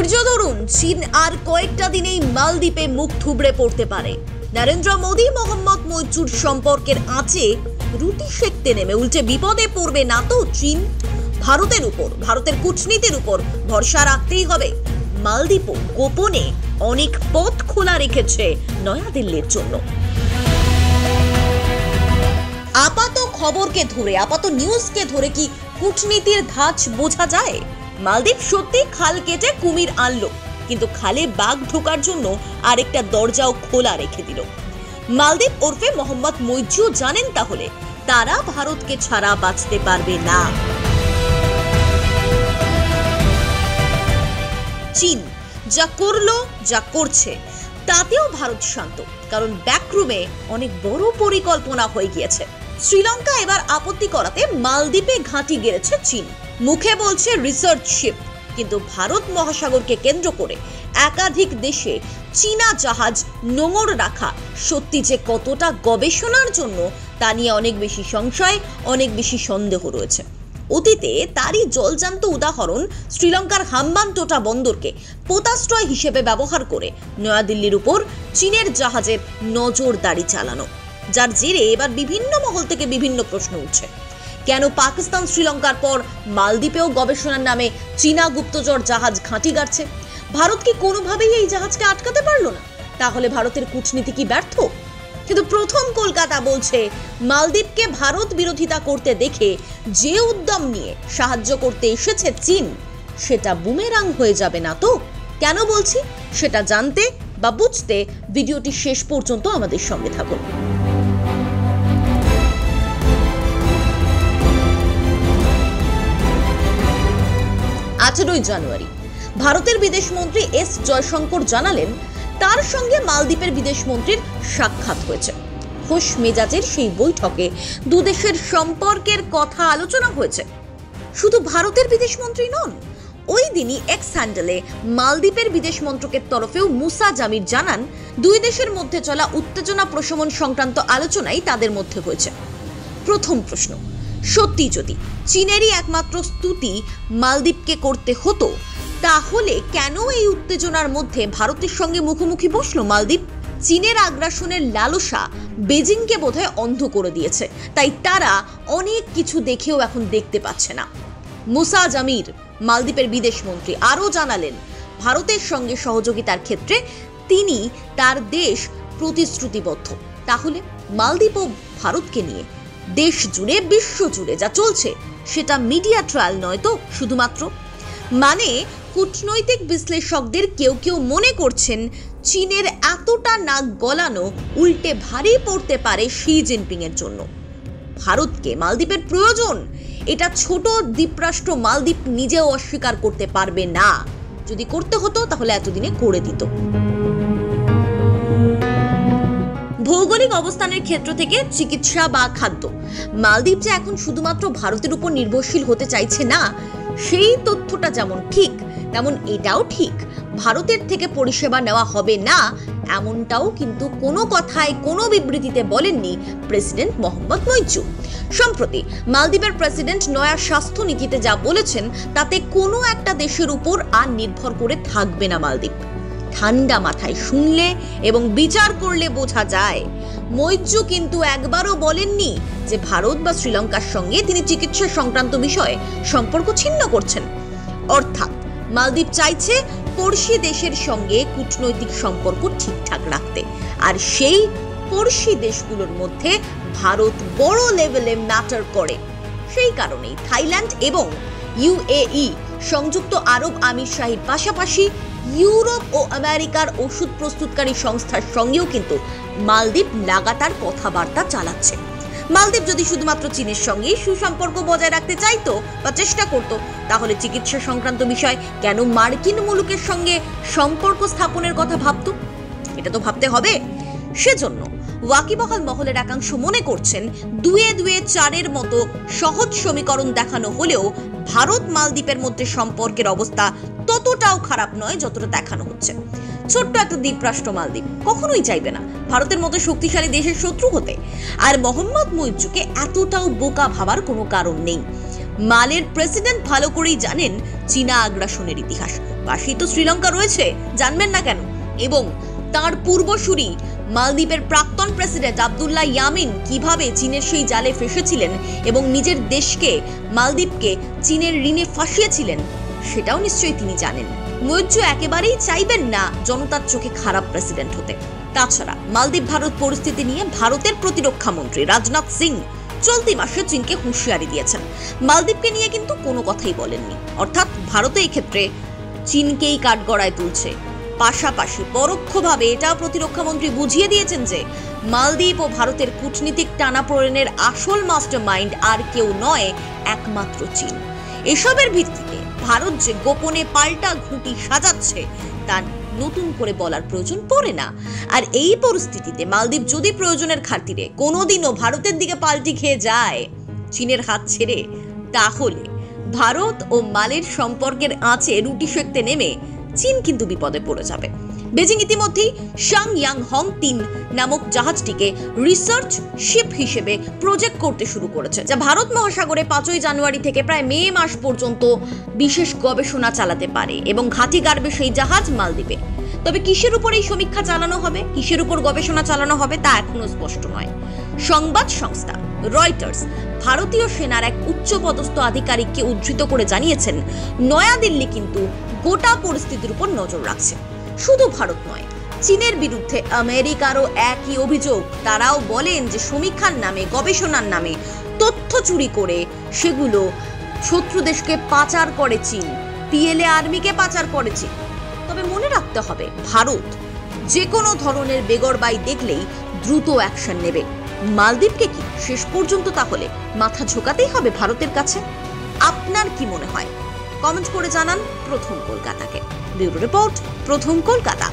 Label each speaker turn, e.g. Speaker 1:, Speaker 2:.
Speaker 1: ধৈর্য ধরুন, চীন আর কয়েকটা দিনেই মালদ্বীপে মুখ থুবড়ে পড়তে পারে। নরেন্দ্র মোদী মোহাম্মদ মইজুর সম্পর্কের আঁচে রুটি সেঁকতে নেমে উল্টে বিপদে পড়বে না তো চীন? ভারতের উপর, ভারতের কূটনীতির উপর ভরসা রাখতেই হবে। মালদ্বীপও গোপনে অনেক পথ খোলা রেখেছে নয়াদিল্লির জন্য। আপাত খবরকে ধরে, আপাত নিউজকে ধরে কি কূটনীতির ধাঁচ বোঝা যায়? মালদ্বীপ সত্যি খাল কেটে কুমির আনলো, কিন্তু খালে বাঘ ঢোকার জন্য আরেকটা দরজাও খোলা রেখে দিল। মালদ্বীপ ওরফে মোহাম্মদ মইজু জানেন তাহলে তারা ভারতকে ছাড়া বাঁচতে পারবে না। চীন যা করলো, যা করছে তাতেও ভারত শান্ত, কারণ ব্যাকরুমে অনেক বড় পরিকল্পনা হয়ে গিয়েছে। শ্রীলঙ্কা এবার আপত্তি করাতে মালদ্বীপে ঘাঁটি গেড়েছে চীন। মুখে বলছে রিসার্চ শিপ, কিন্তু ভারত মহাসাগরকে কেন্দ্র করে একাধিক দেশে চীনা জাহাজ নোঙর রাখা সত্যি যে কতটা গবেষণার জন্য তা নিয়ে অনেক বেশি সংশয়, অনেক বেশি সন্দেহ রয়েছে। অতীতে তারই জলজান্ত উদাহরণ শ্রীলঙ্কার হাম্বানটোটা বন্দরকে পোতাশ্রয় হিসেবে ব্যবহার করে নয়াদিল্লির উপর চীনের জাহাজের নজরদারি চালানো, যার জেরে এবার বিভিন্ন মহল থেকে বিভিন্ন প্রশ্ন উঠছে। কেন পাকিস্তান শ্রীলঙ্কার পর মালদ্বীপেও গবেষণার নামে চীনা গুপ্তচর জাহাজ ঘাঁটি গাড়ছে? ভারত কি কোনোভাবেই এই জাহাজকে আটকাতে পারলো না? তাহলে ভারতের কূটনীতি কি ব্যর্থ? কিন্তু প্রথম কলকাতা বলছে মালদ্বীপকে ভারত বিরোধিতা করতে দেখে যে উদ্যম নিয়ে সাহায্য করতে এসেছে চীন, সেটা বুমেরাং হয়ে যাবে না তো? কেন বলছি সেটা জানতে বা বুঝতে ভিডিওটি শেষ পর্যন্ত আমাদের সঙ্গে থাকুন। 18 জানুয়ারি ভারতের বিদেশমন্ত্রী এস জয়শঙ্কর জানালেন তার সঙ্গে মালদ্বীপের বিদেশমন্ত্রীর সাক্ষাৎ হয়েছে। খোশ মেজাজের সেই বৈঠকে দুদেশের সম্পর্কের কথা আলোচনা হয়েছে। শুধু ভারতের বিদেশমন্ত্রী নন, ওই দিনই এক্স হ্যান্ডেলে মালদ্বীপের বিদেশ মন্ত্রকের তরফেও মুসা জামির জানান দুই দেশের মধ্যে চলা উত্তেজনা প্রশমন সংক্রান্ত আলোচনাই তাদের মধ্যে হয়েছে। প্রথম প্রশ্ন, সত্যি যদি চীনেরই একমাত্র স্তুতি মালদ্বীপকে করতে হতো, তাহলে কেন এই উত্তেজনার মধ্যে ভারতের সঙ্গে মুখোমুখি বসলো মালদ্বীপ? চীনের আগ্রাসনের লালসা বেজিংকে বোধহয় অন্ধ করে দিয়েছে, তাই তারা অনেক কিছু দেখেও এখন দেখতে পাচ্ছে না। মুসা জামির মালদ্বীপের বিদেশ মন্ত্রী আরও জানালেন ভারতের সঙ্গে সহযোগিতার ক্ষেত্রে তিনি তার দেশ প্রতিশ্রুতিবদ্ধ। তাহলে মালদ্বীপ ও ভারতকে নিয়ে দেশ জুড়ে, বিশ্ব জুড়ে যা চলছে সেটা মিডিয়া ট্রায়াল নয় তো শুধুমাত্র? মানে কূটনৈতিক বিশ্লেষকদের কেউ কেউ মনে করছেন চীনের এতটা নাক গলানো উল্টে ভারী পড়তে পারে শি জিনপিং এর জন্য। ভারতকে মালদ্বীপের প্রয়োজন, এটা ছোট দ্বীপরাষ্ট্র মালদ্বীপ নিজেও অস্বীকার করতে পারবে না। যদি করতে হতো তাহলে এতদিনে করে দিত। ভৌগোলিক অবস্থানের ক্ষেত্র থেকে চিকিৎসা বা খাদ্য, মালদ্বীপ যে এখন শুধুমাত্র ভারতের উপর নির্ভরশীল হতে চাইছে না, সেই তথ্যটা যেমন ঠিক তেমন এটাও ঠিক ভারতের থেকে পরিষেবা নেওয়া হবে না, এমনটাও কিন্তু কোনো কথায় কোনো বিবৃতিতে বলেননি প্রেসিডেন্ট মোহাম্মদ মইজু। সম্প্রতি মালদ্বীপের প্রেসিডেন্ট নয়া স্বাস্থ্য নীতিতে যা বলেছেন তাতে কোনো একটা দেশের উপর আর নির্ভর করে থাকবে না মালদ্বীপ। ঠান্ডা মাথায় শুনলে এবং বিচার করলে বোঝা যায় মইজু কিন্তু একবারও বলেননি যে ভারত বা শ্রীলঙ্কার সঙ্গে তিনি চিকিৎসা সংক্রান্ত বিষয়ে সম্পর্ক ছিন্ন করছেন। অর্থাৎ মালদ্বীপ চাইছে পড়শি দেশের সঙ্গে কূটনৈতিক সম্পর্ক ঠিকঠাক রাখতে, আর সেই পড়শি দেশগুলোর মধ্যে ভারত বড় লেভেলে ম্যাটার করে। সেই কারণেই থাইল্যান্ড এবং ইউএই, সংযুক্ত আরব আমিরশাহির পাশাপাশি ইউরোপ ও আমেরিকার ওষুধ প্রস্তুতকারী সংস্থার সঙ্গেও কিন্তু মালদ্বীপ লাগাতার কথাবার্তা চালাচ্ছে। মালদ্বীপ যদি শুধুমাত্র চীনের সঙ্গে সুসম্পর্ক বজায় রাখতে চাইতো বা চেষ্টা করত, তাহলে চিকিৎসা সংক্রান্ত বিষয় কেন মার্কিন মুলুকের সঙ্গে সম্পর্ক স্থাপনের কথা ভাবত? এটা তো ভাবতে হবে। সেজন্য ওয়াকিবহাল মহলের একাংশ মনে করছেন 2-2-4 মতো সহজ সমীকরণ দেখানো হলেও ভারত মালদ্বীপের মধ্যে সম্পর্কের অবস্থা ততটাও খারাপ নয় যতটা দেখানো হচ্ছে। ছোট্ট একটা দ্বীপরাষ্ট্র মালদ্বীপ কখনোই চাইবে না ভারতের মতো শক্তিশালী দেশের শত্রু হতে, আর মোহাম্মদ মইজুকে এতটাও বোকা ভাবার কোনো কারণ নেই। মালের প্রেসিডেন্ট ভালো করেই জানেন চীনা আগ্রাসনের ইতিহাস। পাশেই তো শ্রীলঙ্কা রয়েছে, জানবেন না কেন? এবং তার পূর্বসূরি মালদ্বীপের প্রাক্তন প্রেসিডেন্ট আব্দুল্লাহ ইয়ামিন কিভাবে চীনের সেই জালে ফেসেছিলেন এবং নিজের দেশকে, মালদ্বীপকে চীনের ঋণে ফাঁসিয়েছিলেন, সেটাও নিশ্চয়ই তিনি জানেন। মৈত্র একেবারেই চাইবেন না জনতার চোখে খারাপ প্রেসিডেন্ট হতে। তাছাড়া মালদ্বীপ ভারত পরিস্থিতি নিয়ে ভারতের প্রতিরক্ষা মন্ত্রী রাজনাথ সিং চলতি মাসে চীনকে হুঁশিয়ারি দিয়েছেন। মালদ্বীপকে নিয়ে কিন্তু কোনো কথাই বলেননি, অর্থাৎ ভারত এই ক্ষেত্রে চীনকেই কাঠগড়ায় তুলছে। পাশাপাশি পরোক্ষভাবে এটাও প্রতিরক্ষা মন্ত্রী বুঝিয়ে দিয়েছেন যে মালদ্বীপ ও ভারতের কূটনীতিক টানাপোড়েনের আসল মাস্টার মাইন্ড আর কেউ নয়, একমাত্র চীন। এসবের ভিত্তিতে ভারত যে গোপনে পাল্টা ঘুঁটি সাজাচ্ছে তা নতুন করে বলার প্রয়োজন পড়ে না। আর এই পরিস্থিতিতে মালদ্বীপ যদি প্রয়োজনের খাতিরে কোনোদিনও ভারতের দিকে পাল্টি খেয়ে যায় চীনের হাত ছেড়ে, তাহলে ভারত ও মালের সম্পর্কের আঁচে রুটি সেঁকতে নেমে চীন কিন্তু বিপদে পড়ে যাবে। বেজিং ইতিমধ্যেই শাংয়াং হং ৩ নামক জাহাজটিকে রিসার্চ শিপ হিসেবে প্রজেক্ট করতে শুরু করেছে, যা ভারত মহাসাগরে ৫ই জানুয়ারি থেকে প্রায় মে মাস পর্যন্ত বিশেষ গবেষণা চালাতে পারে এবং ঘাঁটি গাড়বে সেই জাহাজ মালদ্বীপে। তবে কিসের উপর এই সমীক্ষা চালানো হবে, কিসের উপর গবেষণা চালানো হবে তা এখনো স্পষ্ট নয়। সংবাদ সংস্থা রয়টার্স ভারতীয় সেনার এক উচ্চপদস্থ আধিকারিককে উদ্ধৃত করে জানিয়েছেন, নয়াদিল্লি কিন্তু গোটা পরিস্থিতির উপর নজর রাখছে। শুধু ভারত নয়, চীনের বিরুদ্ধে আমেরিকারও একই অভিযোগ। তারাও বলেন যে সমীক্ষার নামে, গবেষণার নামে তথ্য চুরি করে সেগুলো শত্রু দেশকে পাচার করে চীন, পিএলএ আর্মিকে পাচার করে চীন। তবে মনে রাখতে হবে, ভারত যে কোনো ধরনের বেগরবাই দেখলেই দ্রুত অ্যাকশন নেবে। মালদ্বীপকে কি শেষ পর্যন্ত তাহলে মাথা ঝোঁকাতেই হবে ভারতের কাছে? আপনার কি মনে হয়? কমেন্ট করে জানান প্রথম কলকাতাকে। ব্যুরো রিপোর্ট, প্রথম কলকাতা।